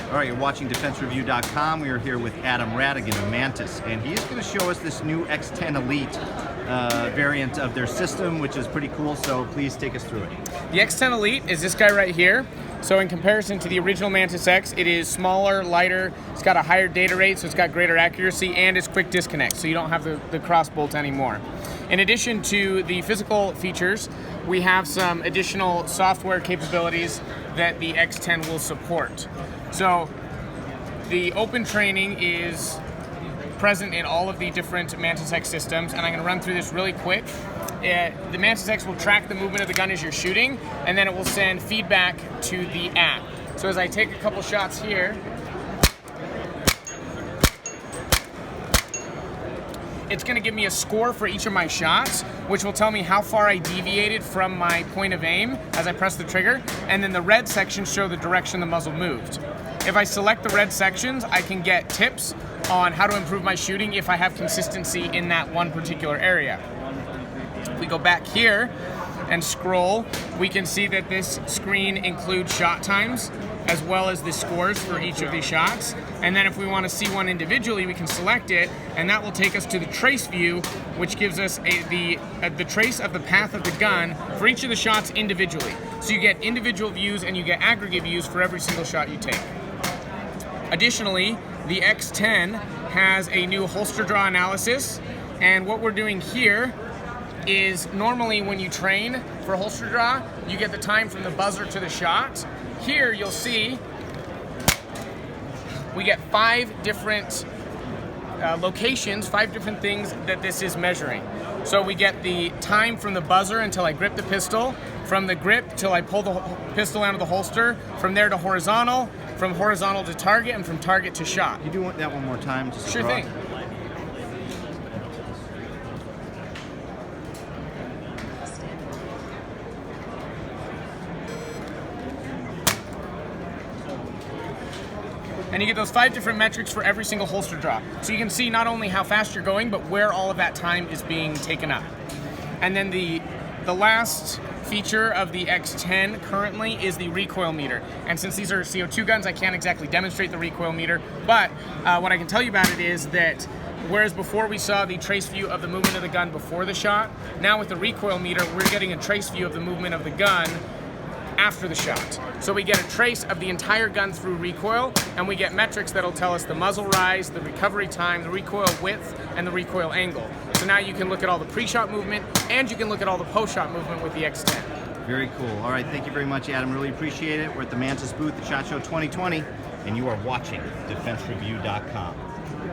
All right, you're watching DefenseReview.com. We are here with Adam Ratigan of Mantis, and he is going to show us this new X10 Elite variant of their system, which is pretty cool, so please take us through it. The X10 Elite is this guy right here. So in comparison to the original Mantis X, it is smaller, lighter, it's got a higher data rate, so it's got greater accuracy, and it's quick disconnect, so you don't have the cross bolt anymore. In addition to the physical features, we have some additional software capabilities that the X10 will support. So the open training is present in all of the different Mantis X systems, and I'm going to run through this really quick. The Mantis X will track the movement of the gun as you're shooting, and then it will send feedback to the app. So as I take a couple shots here, it's going to give me a score for each of my shots, which will tell me how far I deviated from my point of aim as I press the trigger, and then the red sections show the direction the muzzle moved. If I select the red sections, I can get tips on how to improve my shooting if I have consistency in that one particular area. If we go back here and scroll, we can see that this screen includes shot times as well as the scores for each of these shots. And then if we want to see one individually, we can select it, and that will take us to the trace view, which gives us the trace of the path of the gun for each of the shots individually. So you get individual views and you get aggregate views for every single shot you take. Additionally, the X10 has a new holster draw analysis, and what we're doing here is normally when you train for holster draw, you get the time from the buzzer to the shot. Here you'll see we get 5 different locations, 5 different things that this is measuring. So we get the time from the buzzer until I grip the pistol, from the grip till I pull the pistol out of the holster, from there to horizontal, from horizontal to target, and from target to shot. You do want that one more time? Just sure thing. And you get those 5 different metrics for every single holster draw. So you can see not only how fast you're going, but where all of that time is being taken up. And then the last feature of the X10 currently is the Recoil Meter. And since these are CO2 guns, I can't exactly demonstrate the Recoil Meter, but what I can tell you about it is that whereas before we saw the trace view of the movement of the gun before the shot, now with the Recoil Meter, we're getting a trace view of the movement of the gun after the shot. So we get a trace of the entire gun through recoil, and we get metrics that'll tell us the muzzle rise, the recovery time, the recoil width, and the recoil angle. So now you can look at all the pre-shot movement, and you can look at all the post-shot movement with the X10. Very cool. All right, thank you very much, Adam. Really appreciate it. We're at the Mantis booth at SHOT Show 2020, and you are watching DefenseReview.com.